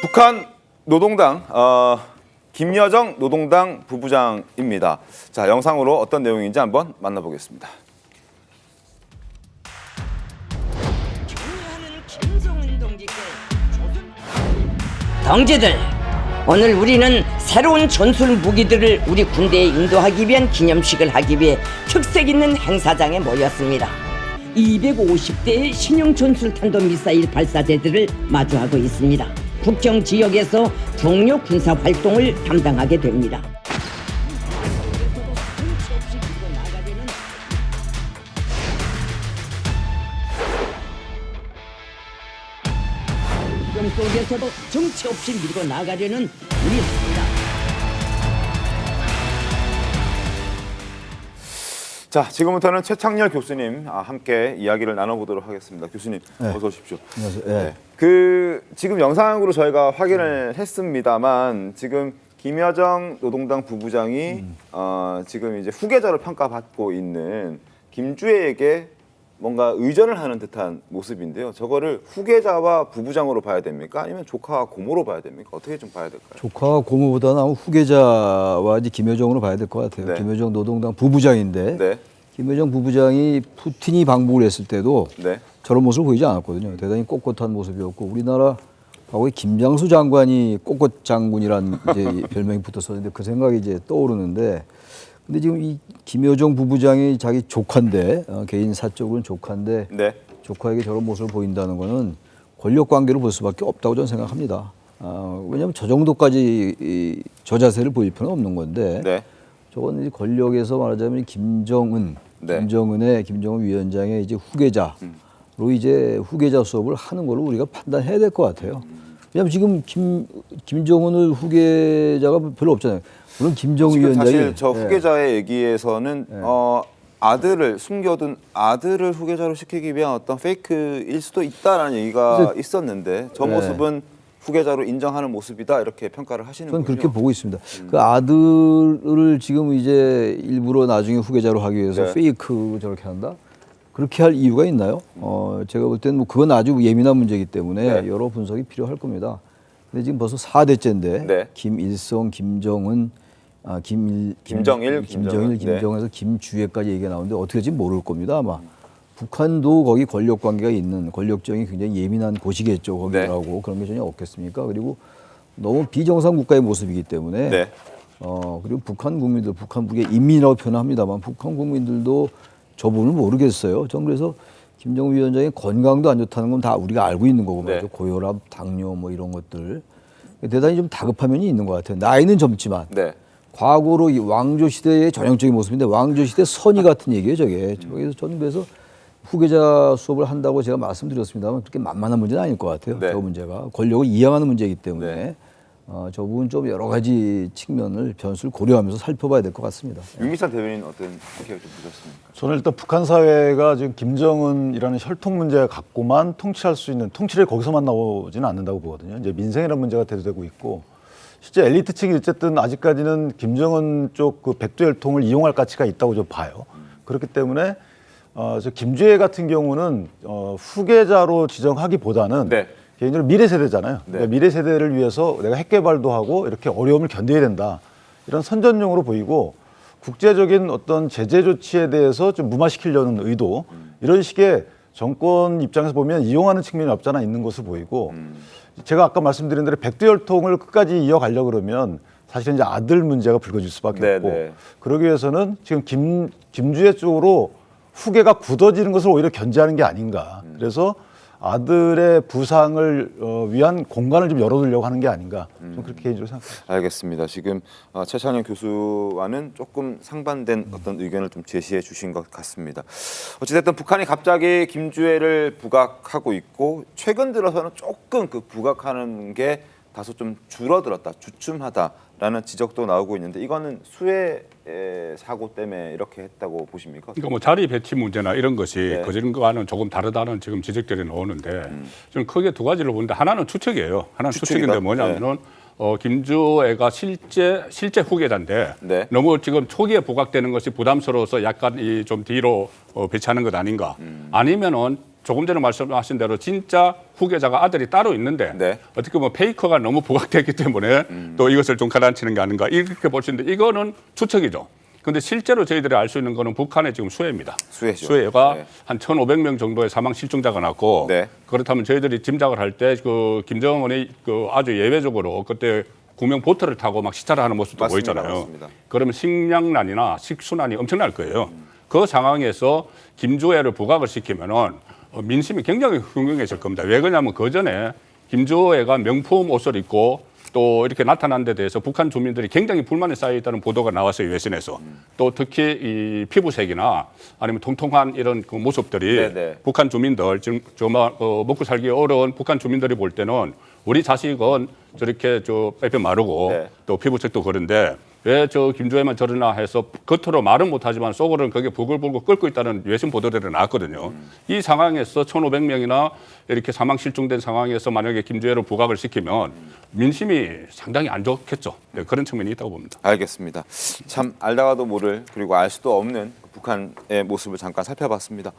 북한 노동당 김여정 노동당 부부장입니다. 자, 영상으로 어떤 내용인지 한번 만나보겠습니다. 동지들, 오늘 우리는 새로운 전술 무기들을 우리 군대에 인도하기 위한 기념식을 하기 위해 특색 있는 행사장에 모였습니다. 250대의 신형 전술 탄도미사일 발사대들을 마주하고 있습니다. 국경 지역에서 동료 군사 활동을 담당하게 됩니다. 국경 속에서도 정치 없이 밀고 나가려는 우리 군입니다. 자, 지금부터는 최창렬 교수님 함께 이야기를 나눠보도록 하겠습니다. 교수님, 어서 오십시오. 안녕하세요. 네. 지금 영상으로 저희가 확인을 했습니다만 지금 김여정 노동당 부부장이 지금 이제 후계자로 평가받고 있는 김주애에게 뭔가 의전을 하는 듯한 모습인데요. 저거를 후계자와 부부장으로 봐야 됩니까? 아니면 조카와 고모로 봐야 됩니까? 어떻게 좀 봐야 될까요? 조카와 고모보다는 후계자와 이제 김여정으로 봐야 될 것 같아요. 네. 김여정 노동당 부부장인데 네. 김여정 부부장이 푸틴이 방북을 했을 때도 네. 저런 모습을 보이지 않았거든요. 대단히 꼿꼿한 모습이었고 우리나라 과거에 김장수 장관이 꼿꼿 장군이란 이제 별명이 붙었었는데 그 생각이 이제 떠오르는데 근데 지금 이 김여정 부부장이 자기 조카인데 개인 사적으로는 조카인데 네. 조카에게 저런 모습을 보인다는 거는 권력 관계로 볼 수밖에 없다고 저는 생각합니다. 왜냐하면 저 정도까지 저 자세를 보일 필요는 없는 건데 네. 저건 권력에서 말하자면 김정은, 네. 김정은 위원장의 이제 후계자로 이제 후계자 수업을 하는 걸로 우리가 판단해야 될 것 같아요. 왜냐하면 지금 김정은을 후계자가 별로 없잖아요. 물론 김정은 지금 위원장이 사실 저 후계자의 얘기에서는 아들을 숨겨둔 아들을 후계자로 시키기 위한 어떤 페이크일 수도 있다라는 얘기가 있었는데 저 모습은 후계자로 인정하는 모습이다 이렇게 평가를 하시는군요. 저는 그렇게 보고 있습니다. 그 아들을 지금 이제 일부러 나중에 후계자로 하기 위해서 네. 페이크 저렇게 한다? 그렇게 할 이유가 있나요? 제가 볼 때는 뭐 그건 아주 예민한 문제이기 때문에 네. 여러 분석이 필요할 겁니다. 근데 지금 벌써 4대째인데 네. 김일성, 김정은, 김정일, 김정에서 김주애까지 얘기가 나오는데 어떻게 될지 모를 겁니다 아마. 북한도 거기 권력 관계가 있는 권력정이 굉장히 예민한 곳이겠죠 거기라고 그런 게 전혀 없겠습니까? 그리고 너무 비정상 국가의 모습이기 때문에 네. 그리고 북한 국민들, 북한국의 인민이라고 표현합니다만 북한 국민들도 저 부분을 모르겠어요. 전 그래서 김정은 위원장의 건강도 안 좋다는 건 다 우리가 알고 있는 거고 말이죠. 고혈압, 당뇨 뭐 이런 것들 대단히 좀 다급한 면이 있는 것 같아요. 나이는 젊지만 네. 과거로 이 왕조 시대의 전형적인 모습인데 왕조 시대 선의 같은 얘기예요, 저게. 저기서 저는 그래서 후계자 수업을 한다고 제가 말씀드렸습니다만 그렇게 만만한 문제는 아닐 것 같아요. 네. 저 문제가 권력을 이양하는 문제이기 때문에 네. 저 부분 좀 여러 가지 측면을 변수를 고려하면서 살펴봐야 될 것 같습니다. 윤기찬 대변인 어떤 생각을 좀 보셨습니까? 저는 일단 북한 사회가 지금 김정은이라는 혈통 문제 갖고만 통치할 수 있는 통치를 거기서만 나오지는 않는다고 보거든요. 이제 민생이라는 문제가 대두되고 있고 실제 엘리트층이 어쨌든 아직까지는 김정은 쪽 그 백두혈통을 이용할 가치가 있다고 좀 봐요. 그렇기 때문에 저 김주애 같은 경우는 후계자로 지정하기보다는 네. 개인적으로 미래 세대잖아요. 네. 그러니까 미래 세대를 위해서 내가 핵 개발도 하고 이렇게 어려움을 견뎌야 된다. 이런 선전용으로 보이고 국제적인 어떤 제재 조치에 대해서 좀 무마시키려는 의도 이런 식의 정권 입장에서 보면 이용하는 측면이 없잖아 있는 것으로 보이고 제가 아까 말씀드린 대로 백두혈통을 끝까지 이어가려고 그러면 사실은 이제 아들 문제가 불거질 수밖에 네, 없고 네. 그러기 위해서는 지금 김주애 쪽으로 후계가 굳어지는 것을 오히려 견제하는 게 아닌가. 그래서 아들의 부상을 위한 공간을 좀 열어두려고 하는 게 아닌가. 좀 그렇게 개인적으로 생각합니다. 알겠습니다. 지금 최창현 교수와는 조금 상반된 어떤 의견을 좀 제시해 주신 것 같습니다. 어찌됐든 북한이 갑자기 김주애를 부각하고 있고 최근 들어서는 조금 그 부각하는 게 다소 좀 줄어들었다, 주춤하다라는 지적도 나오고 있는데 이거는 수해 사고 때문에 이렇게 했다고 보십니까? 그러니까 뭐 자리 배치 문제나 이런 것이 네. 그전과는 조금 다르다는 지금 지적들이 나오는데 저는 크게 두 가지를 보는데 하나는 추측이에요. 하나는 추측이다? 추측인데 뭐냐면은 김주애가 실제 후계자인데 네. 너무 지금 초기에 부각되는 것이 부담스러워서 약간 좀 뒤로 배치하는 것 아닌가? 아니면은 조금 전에 말씀하신 대로 진짜 후계자가 아들이 따로 있는데 네. 어떻게 보면 페이커가 너무 부각됐기 때문에 또 이것을 좀 가라앉히는 게 아닌가 이렇게 볼 수 있는데 이거는 추측이죠. 그런데 실제로 저희들이 알 수 있는 거는 북한의 지금 수해입니다. 수해죠. 수해가 네. 한 1,500명 정도의 사망 실종자가 났고 네. 그렇다면 저희들이 짐작을 할 때 그 김정은이 그 아주 예외적으로 그때 구명 보트를 타고 막 시찰을 하는 모습도 맞습니다. 보였잖아요. 맞습니다. 그러면 식량난이나 식순환이 엄청날 거예요. 그 상황에서 김주애를 부각을 시키면은 민심이 굉장히 흥행해질 겁니다. 왜 그러냐면 그 전에 김주애가 명품 옷을 입고 또 이렇게 나타난 데 대해서 북한 주민들이 굉장히 불만이 쌓여 있다는 보도가 나왔어요. 외신에서. 또 특히 이 피부색이나 아니면 통통한 이런 그 모습들이 네네. 북한 주민들 지금 정말 먹고 살기 어려운 북한 주민들이 볼 때는 우리 자식은 저렇게 저 빼빼 마르고 네. 또 피부색도 그런데 왜 저 김주애만 저러나 해서 겉으로 말은 못하지만 속으로는 그게 부글부글 끓고 있다는 외신 보도들이 나왔거든요. 이 상황에서 1,500명이나 이렇게 사망 실종된 상황에서 만약에 김주애를 부각을 시키면 민심이 상당히 안 좋겠죠. 네, 그런 측면이 있다고 봅니다. 알겠습니다. 참 알다가도 모를 그리고 알 수도 없는 북한의 모습을 잠깐 살펴봤습니다.